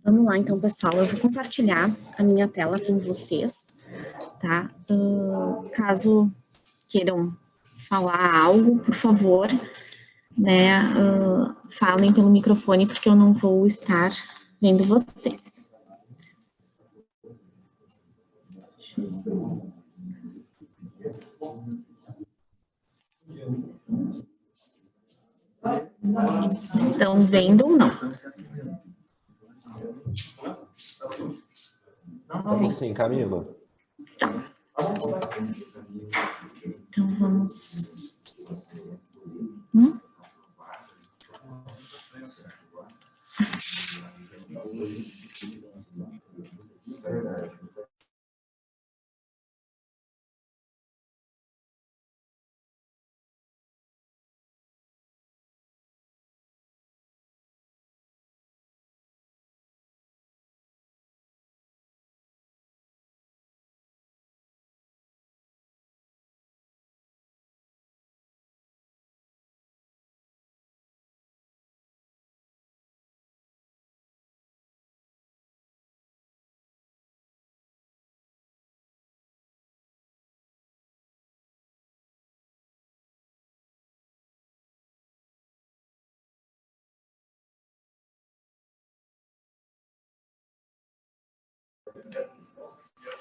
Vamos lá, então, pessoal, eu vou compartilhar a minha tela com vocês, tá? Caso queiram falar algo, por favor, né, falem pelo microfone, porque eu não vou estar vendo vocês. Estão vendo ou não? Sim, Camila. Tá. Então, vamos...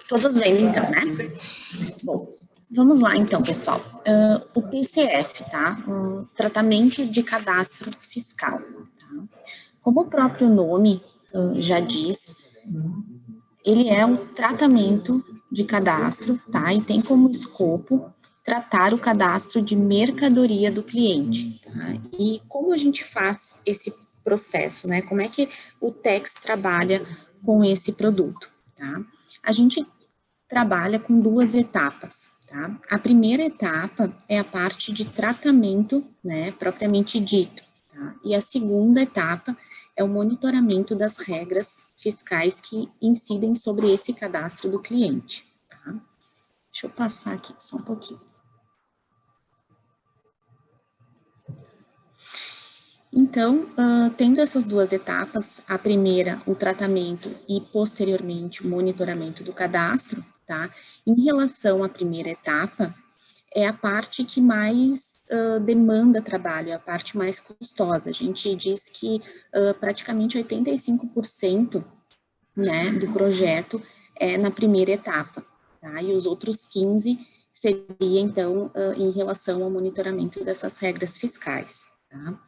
Todos vendo, então, né? Bom, vamos lá, então, pessoal. O TCF, tá? Tratamento de cadastro fiscal. Tá? Como o próprio nome já diz, ele é um tratamento de cadastro, tá? E tem como escopo tratar o cadastro de mercadoria do cliente, tá? E como a gente faz esse processo, né? Como é que o Tex trabalha com esse produto, tá? A gente trabalha com duas etapas, tá? A primeira etapa é a parte de tratamento, né, propriamente dito, tá? E a segunda etapa é o monitoramento das regras fiscais que incidem sobre esse cadastro do cliente, tá? Deixa eu passar aqui só um pouquinho. Então, tendo essas duas etapas, a primeira, o tratamento e posteriormente o monitoramento do cadastro, tá? Em relação à primeira etapa, é a parte que mais demanda trabalho, é a parte mais custosa. A gente diz que praticamente 85%, né, do projeto é na primeira etapa, tá? E os outros 15% seria, então, em relação ao monitoramento dessas regras fiscais. Tá?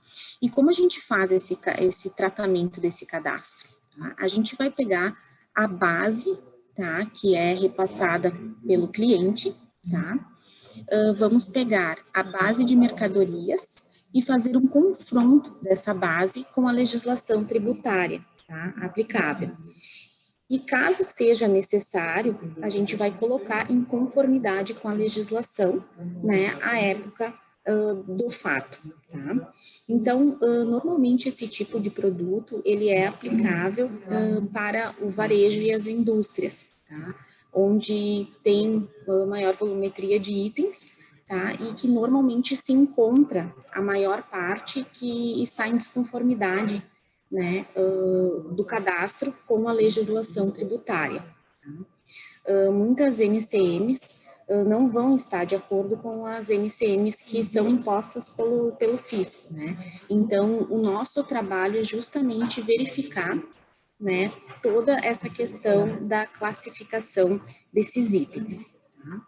E como a gente faz esse tratamento desse cadastro? Tá? A gente vai pegar a base, tá, que é repassada pelo cliente, tá? Vamos pegar a base de mercadorias e fazer um confronto dessa base com a legislação tributária, tá, aplicável. E caso seja necessário, a gente vai colocar em conformidade com a legislação, né, à época do fato, tá? Então, normalmente esse tipo de produto, ele é aplicável para o varejo e as indústrias, tá? Onde tem maior volumetria de itens, tá? E que normalmente se encontra a maior parte que está em desconformidade, né, do cadastro com a legislação tributária. Tá? Muitas NCMs não vão estar de acordo com as NCMs que são impostas pelo fisco, né? Então, o nosso trabalho é justamente verificar, né, toda essa questão da classificação desses itens. Tá?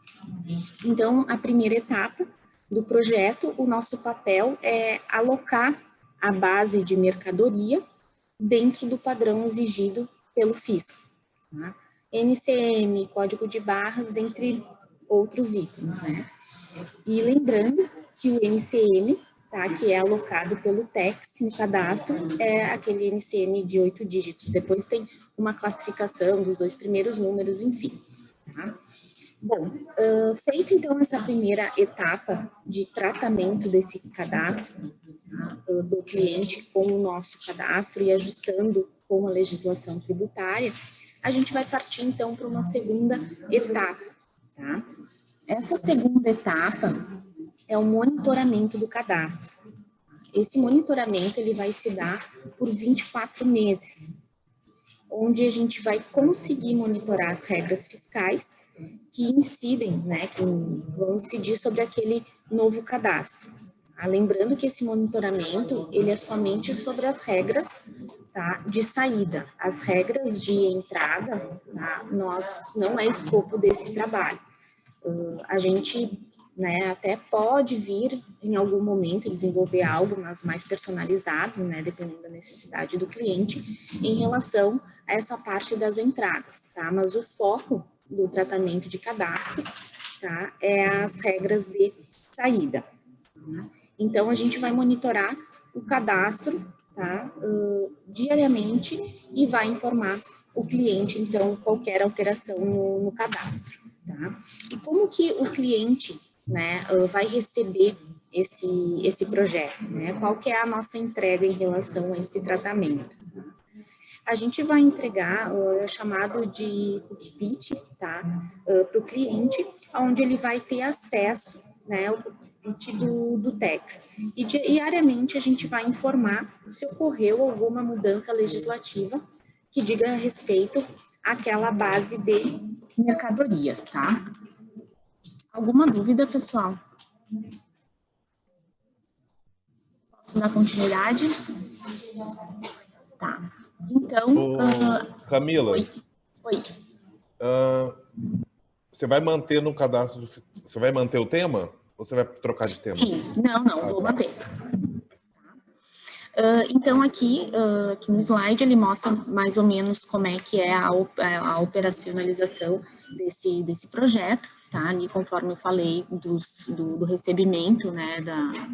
Então, a primeira etapa do projeto, o nosso papel é alocar a base de mercadoria dentro do padrão exigido pelo fisco. Tá? NCM, código de barras, dentre outros itens, né? E lembrando que o NCM, tá, que é alocado pelo Tex no cadastro, é aquele NCM de 8 dígitos. Depois tem uma classificação dos 2 primeiros números, enfim. Tá? Bom, feito então essa primeira etapa de tratamento desse cadastro, tá, do cliente com o nosso cadastro e ajustando com a legislação tributária, a gente vai partir então para uma segunda etapa, tá? Essa segunda etapa é o monitoramento do cadastro. Esse monitoramento ele vai se dar por 24 meses, onde a gente vai conseguir monitorar as regras fiscais que incidem, né, que vão incidir sobre aquele novo cadastro. Lembrando que esse monitoramento ele é somente sobre as regras, tá, de saída. As regras de entrada, tá, não é escopo desse trabalho. A gente, né, até pode vir em algum momento desenvolver algo mais personalizado, né, dependendo da necessidade do cliente, em relação a essa parte das entradas, tá? Mas o foco do tratamento de cadastro, tá, é as regras de saída. Tá? Então, a gente vai monitorar o cadastro, tá, diariamente e vai informar o cliente, então, qualquer alteração no cadastro. Tá? E como que o cliente, né, vai receber esse projeto? Né? Qual que é a nossa entrega em relação a esse tratamento? A gente vai entregar o chamado de cookpit, tá, para o cliente, onde ele vai ter acesso, né, ao cookpit do Tex. E diariamente a gente vai informar se ocorreu alguma mudança legislativa que diga respeito àquela base de mercadorias, tá? Alguma dúvida, pessoal? Posso dar continuidade? Tá. Então, Camila. Oi. Você vai manter no cadastro, você vai manter o tema ou você vai trocar de tema? Sim, não, vou manter. Então, aqui no slide, ele mostra mais ou menos como é que é a operacionalização desse projeto, tá? Ali, conforme eu falei, do recebimento, né,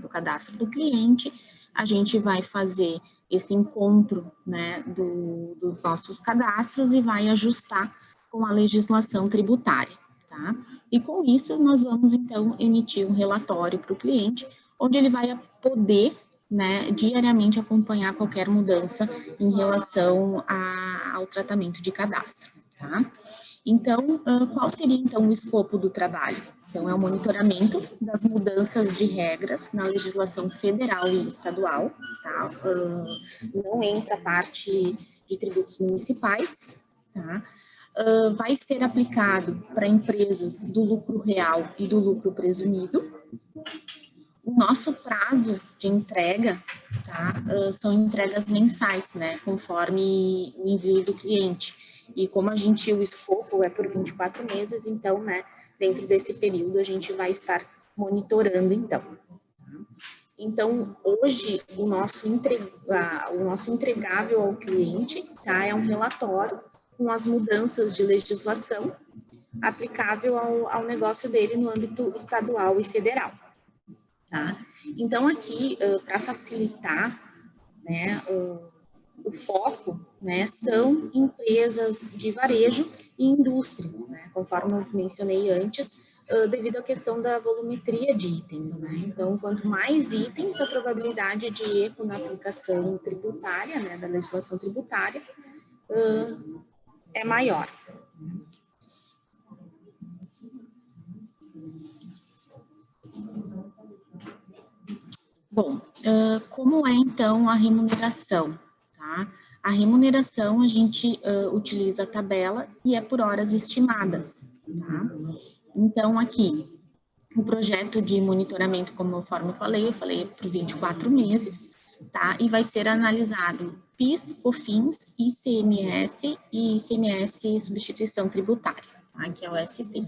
do cadastro do cliente, a gente vai fazer esse encontro, né, dos nossos cadastros e vai ajustar com a legislação tributária, tá? E com isso, nós vamos, então, emitir um relatório para o cliente, onde ele vai poder, né, diariamente acompanhar qualquer mudança em relação ao tratamento de cadastro, tá? Então, qual seria, então, o escopo do trabalho? Então, é o monitoramento das mudanças de regras na legislação federal e estadual, tá? Não entra a parte de tributos municipais, tá? Vai ser aplicado para empresas do lucro real e do lucro presumido. O nosso prazo de entrega, tá, são entregas mensais, né, conforme o envio do cliente. E como o escopo é por 24 meses, então, né, dentro desse período a gente vai estar monitorando, então. Então, hoje, o nosso entregável ao cliente, tá, é um relatório com as mudanças de legislação aplicável ao negócio dele no âmbito estadual e federal. Tá? Então, aqui, para facilitar, né, o foco, né, são empresas de varejo e indústria, né, conforme eu mencionei antes, devido à questão da volumetria de itens. Né? Então, quanto mais itens, a probabilidade de erro na aplicação tributária, né, da legislação tributária, é maior. Bom, como é então a remuneração? Tá? A remuneração a gente utiliza a tabela e é por horas estimadas. Tá? Então, aqui, o projeto de monitoramento, conforme eu falei por 24 meses, tá? E vai ser analisado PIS, COFINS, ICMS e ICMS substituição tributária, tá? Que é o ST.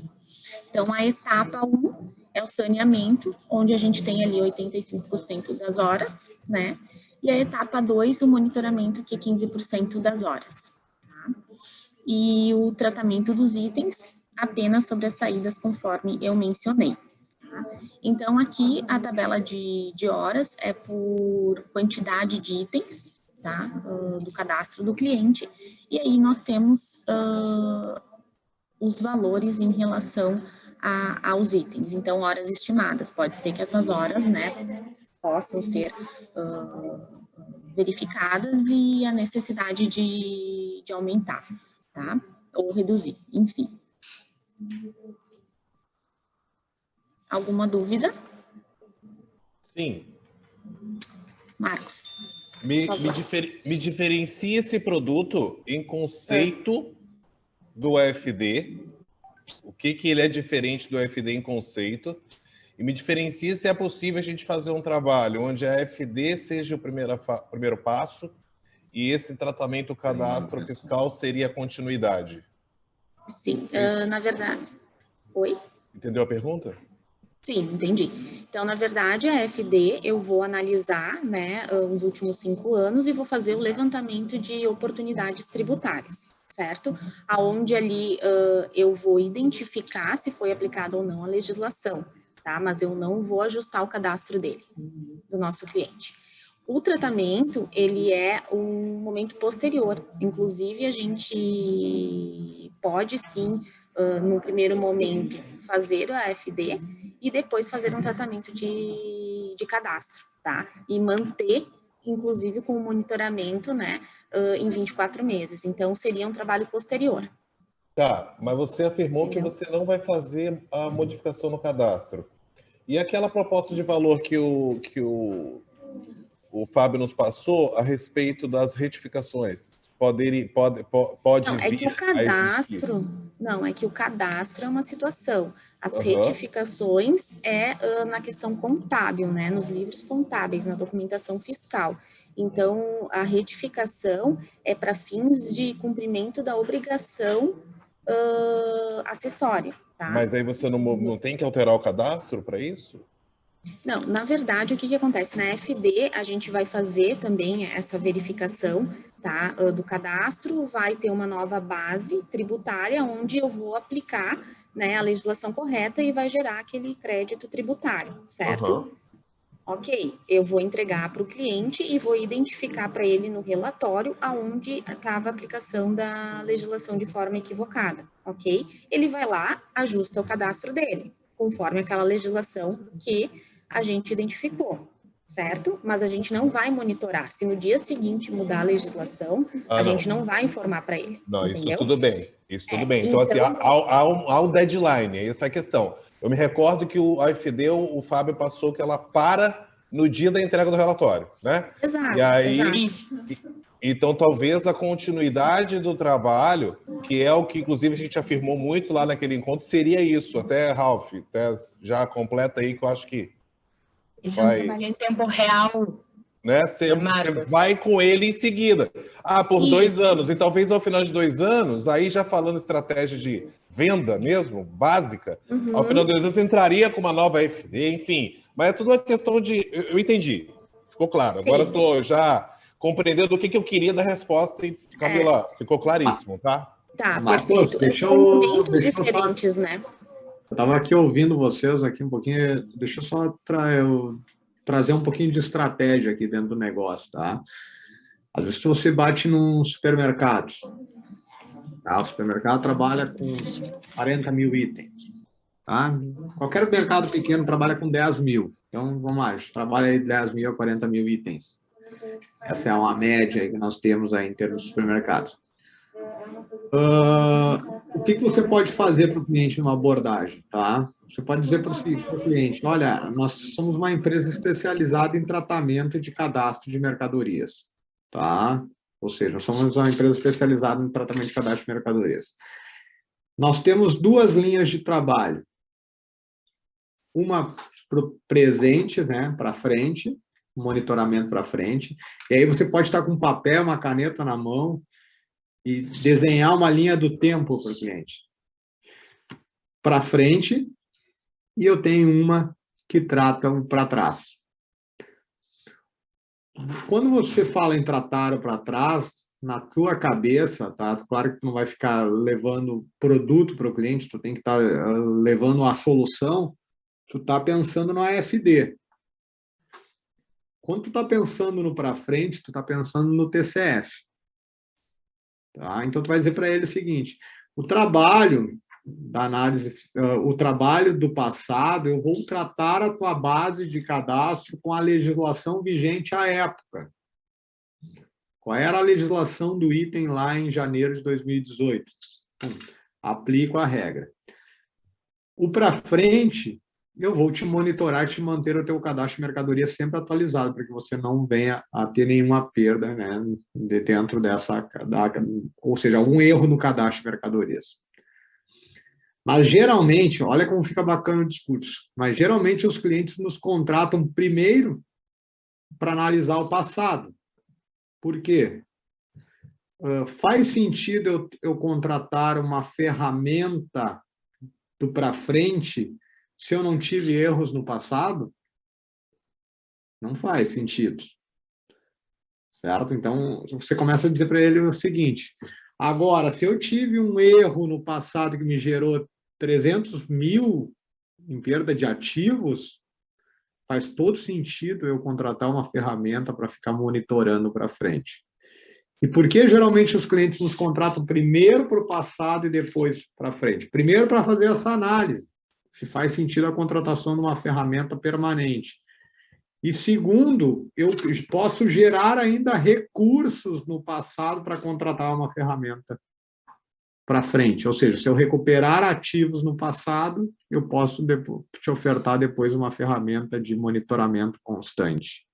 Então, a etapa 1 é o saneamento, onde a gente tem ali 85% das horas, né? E a etapa 2, o monitoramento, que é 15% das horas. Tá? E o tratamento dos itens, apenas sobre as saídas, conforme eu mencionei. Tá? Então, aqui, a tabela de horas é por quantidade de itens, tá? Do cadastro do cliente. E aí, nós temos os valores em relação aos itens. Então, horas estimadas. Pode ser que essas horas, né, possam ser verificadas e a necessidade de aumentar, tá? Ou reduzir, enfim. Alguma dúvida? Sim. Marcos, Me, por me, favor. me diferencia esse produto em conceito do AFD, o que ele é diferente do AFD em conceito, e me diferencia se é possível a gente fazer um trabalho onde a AFD seja o primeiro passo e esse tratamento cadastro fiscal seria a continuidade. Sim, na verdade... Oi? Entendeu a pergunta? Sim, entendi. Então, na verdade, a FD eu vou analisar, né, os últimos 5 anos e vou fazer o levantamento de oportunidades tributárias, certo? Aonde ali eu vou identificar se foi aplicada ou não a legislação, tá? Mas eu não vou ajustar o cadastro dele, do nosso cliente. O tratamento, ele é um momento posterior. Inclusive, a gente pode, sim, no primeiro momento, fazer a AFD e depois fazer um tratamento de cadastro, tá? E manter, inclusive, com o monitoramento, né, em 24 meses. Então, seria um trabalho posterior. Tá, mas você afirmou Entendeu? que você não vai fazer a modificação no cadastro. E aquela proposta de valor que o Fábio nos passou a respeito das retificações, pode Não, é que o vir a existir? cadastro, não, é que o cadastro é uma situação. As Aham. retificações é na questão contábil, né, nos livros contábeis, na documentação fiscal. Então, a retificação é para fins de cumprimento da obrigação acessória, tá? Mas aí você não tem que alterar o cadastro para isso? Não, na verdade, o que acontece? Na FD, a gente vai fazer também essa verificação, tá, do cadastro, vai ter uma nova base tributária, onde eu vou aplicar, né, a legislação correta e vai gerar aquele crédito tributário, certo? Aham. Ok, eu vou entregar para o cliente e vou identificar para ele no relatório aonde estava a aplicação da legislação de forma equivocada, ok? Ele vai lá, ajusta o cadastro dele, conforme aquela legislação que a gente identificou, certo? Mas a gente não vai monitorar. Se no dia seguinte mudar a legislação, a Ah, gente não. não vai informar para ele, Não, isso entendeu? tudo bem. Isso tudo bem. Então, assim, Então, há um deadline, essa é a questão. Eu me recordo que o AFD, o Fábio passou que ela para no dia da entrega do relatório, né? E exato, aí, exato. então talvez a continuidade do trabalho, que é o que inclusive a gente afirmou muito lá naquele encontro, seria isso. Até, Ralph, até já completa aí que eu acho que Esse é um vai, trabalho em tempo real, né? Você Marcos. vai com ele em seguida. Ah, por 2 Isso. anos. E talvez ao final de 2 anos, aí já falando estratégia de venda mesmo, básica, ao final de 2 anos entraria com uma nova FD, enfim. Mas é tudo uma questão de... Eu entendi. Ficou claro. Agora eu Sim. estou já compreendendo o que eu queria da resposta e, Camila, ficou claríssimo, tá? Tá, Marcos, perfeito. São momentos diferentes, né? Eu estava aqui ouvindo vocês aqui um pouquinho, deixa eu só eu trazer um pouquinho de estratégia aqui dentro do negócio, tá? Às vezes você bate num supermercado, tá? O supermercado trabalha com 40 mil itens, tá? Qualquer mercado pequeno trabalha com 10 mil. Então, vamos lá, a gente trabalha aí 10 mil a 40 mil itens. Essa é uma média aí que nós temos aí em termos de supermercados. O que você pode fazer para o cliente numa abordagem, tá? Você pode dizer para o cliente, olha, nós somos uma empresa especializada em tratamento de cadastro de mercadorias, tá? Ou seja, nós somos uma empresa especializada em tratamento de cadastro de mercadorias. Nós temos 2 linhas de trabalho. Uma para o presente, né, para frente, monitoramento para frente, e aí você pode estar com um papel, uma caneta na mão, e desenhar uma linha do tempo para o cliente. Para frente, e eu tenho uma que trata para trás. Quando você fala em tratar para trás, na tua cabeça, tá? Claro que tu não vai ficar levando produto para o cliente, tu tem que estar levando a solução, tu está pensando no AFD. Quando tu está pensando no para frente, tu está pensando no TCF. Tá? Então, tu vai dizer para ele o seguinte, o trabalho da análise, o trabalho do passado, eu vou tratar a tua base de cadastro com a legislação vigente à época. Qual era a legislação do item lá em janeiro de 2018? Aplico a regra. O para frente, eu vou te monitorar e te manter o teu cadastro de mercadoria sempre atualizado, para que você não venha a ter nenhuma perda, né, dentro dessa, ou seja, algum erro no cadastro de mercadorias. Mas geralmente, olha como fica bacana o discurso, mas geralmente os clientes nos contratam primeiro para analisar o passado. Por quê? Faz sentido eu contratar uma ferramenta do para frente se eu não tive erros no passado? Não faz sentido. Certo? Então, você começa a dizer para ele o seguinte: agora, se eu tive um erro no passado que me gerou 300 mil em perda de ativos, faz todo sentido eu contratar uma ferramenta para ficar monitorando para frente. E por que geralmente os clientes nos contratam primeiro para o passado e depois para frente? Primeiro para fazer essa análise, se faz sentido a contratação de uma ferramenta permanente. E segundo, eu posso gerar ainda recursos no passado para contratar uma ferramenta para frente. Ou seja, se eu recuperar ativos no passado, eu posso te ofertar depois uma ferramenta de monitoramento constante.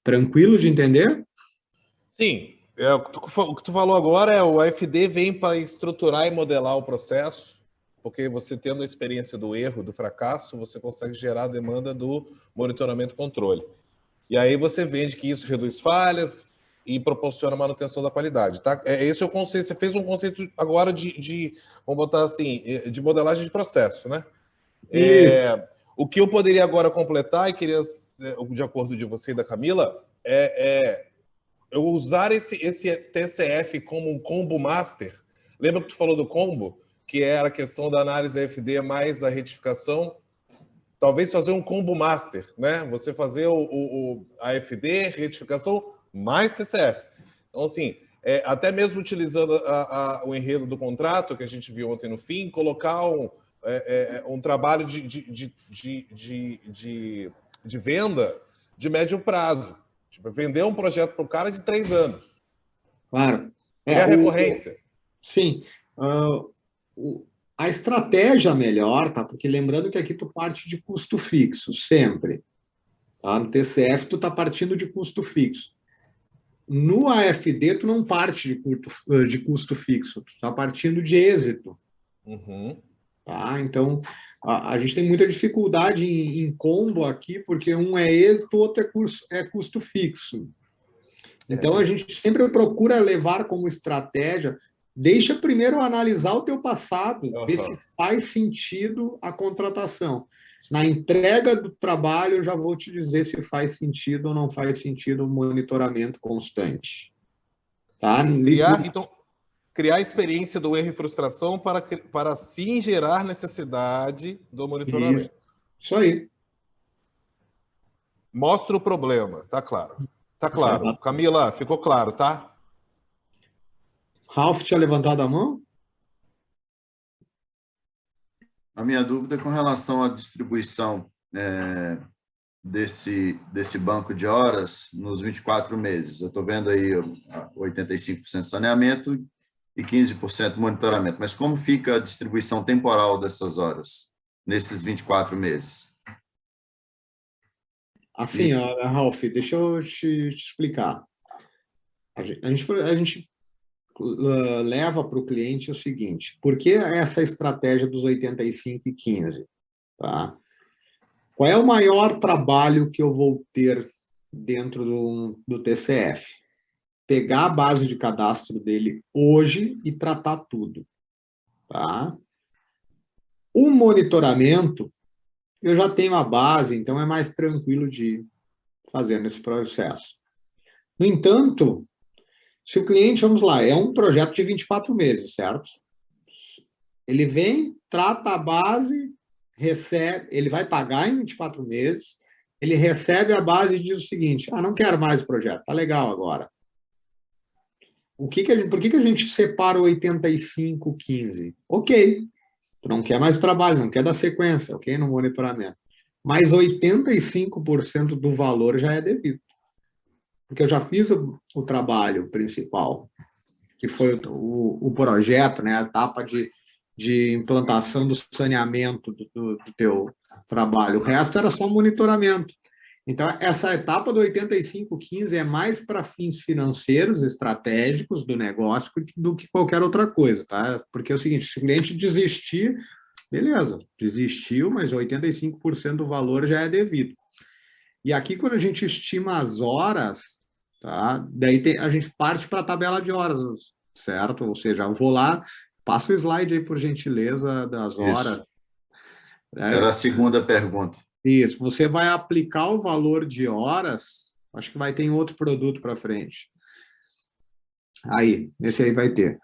Tranquilo de entender? Sim. O que tu falou agora é o AFD vem para estruturar e modelar o processo, porque você tendo a experiência do erro, do fracasso, você consegue gerar a demanda do monitoramento e controle. E aí você vende que isso reduz falhas e proporciona manutenção da qualidade, tá? Esse é o conceito. Você fez um conceito agora vamos botar assim, de modelagem de processo, né? O que eu poderia agora completar, e queria, de acordo de você e da Camila, eu usar esse TCF como um combo master. Lembra que tu falou do combo? Que era a questão da análise AFD mais a retificação? Talvez fazer um combo master, né? Você fazer a AFD, retificação, mais TCF. Então, assim, até mesmo utilizando o enredo do contrato, que a gente viu ontem no fim, colocar um trabalho de venda de médio prazo. Tipo, vender um projeto para o cara de 3 anos. Claro. A recorrência. Sim. A estratégia melhor, tá? Porque lembrando que aqui tu parte de custo fixo, sempre. Tá? No TCF, tu tá partindo de custo fixo. No AFD, tu não parte de custo fixo, tu tá partindo de êxito. Uhum. Tá? Então, a gente tem muita dificuldade em combo aqui, porque um é êxito, o outro é custo fixo. Então, a gente sempre procura levar como estratégia, deixa primeiro analisar o teu passado, ver se faz sentido a contratação. Na entrega do trabalho, eu já vou te dizer se faz sentido ou não faz sentido o monitoramento constante. Tá? Criar a experiência do erro e frustração para sim gerar necessidade do monitoramento. Isso aí. Mostra o problema, tá claro. Tá claro. Camila, ficou claro, tá? Ralf tinha levantado a mão? A minha dúvida é com relação à distribuição desse banco de horas nos 24 meses. Eu estou vendo aí 85% saneamento e 15% monitoramento. Mas como fica a distribuição temporal dessas horas nesses 24 meses? Assim, Ralf, deixa eu te explicar. A gente leva para o cliente o seguinte: por que essa estratégia dos 85 e 15? Tá? Qual é o maior trabalho que eu vou ter dentro do TCF? Pegar a base de cadastro dele hoje e tratar tudo. Tá? O monitoramento, eu já tenho a base, então é mais tranquilo de fazer nesse processo. No entanto, se o cliente, vamos lá, é um projeto de 24 meses, certo? Ele vem, trata a base, recebe, ele vai pagar em 24 meses, ele recebe a base e diz o seguinte: não quero mais o projeto, tá legal agora. Por que a gente separa o 85-15? Ok, tu não quer mais trabalho, não quer dar sequência, ok, no monitoramento. Mas 85% do valor já é devido. Porque eu já fiz o trabalho principal, que foi o projeto, né, a etapa de de implantação do saneamento do teu trabalho. O resto era só monitoramento. Então, essa etapa do 85/15 é mais para fins financeiros, estratégicos do negócio do que qualquer outra coisa, tá? Porque é o seguinte, se o cliente desistir, beleza, desistiu, mas 85% do valor já é devido. E aqui, quando a gente estima as horas, tá? Daí a gente parte para a tabela de horas, certo? Ou seja, eu vou lá, passa o slide aí, por gentileza, das horas. Era a segunda pergunta. Isso, você vai aplicar o valor de horas, acho que vai ter em outro produto para frente. Aí, esse aí vai ter.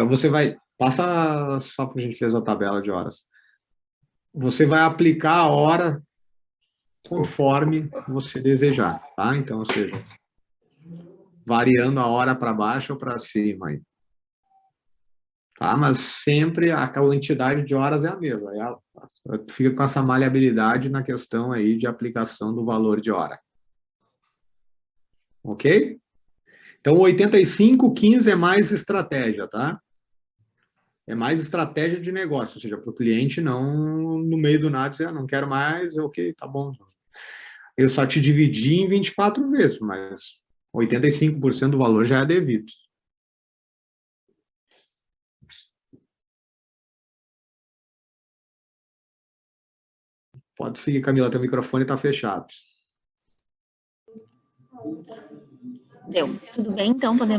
Você vai, passa só para a gente fazer a tabela de horas. Você vai aplicar a hora conforme você desejar, tá? Então, ou seja, variando a hora para baixo ou para cima aí. Tá? Mas sempre a quantidade de horas é a mesma. Fica com essa maleabilidade na questão aí de aplicação do valor de hora. Ok? Então, 85/15 é mais estratégia, tá? É mais estratégia de negócio, ou seja, para o cliente não, no meio do nada, dizer, não quero mais, ok, tá bom. Eu só te dividi em 24 vezes, mas 85% do valor já é devido. Pode seguir, Camila, teu microfone está fechado. Deu. Tudo bem, então, podemos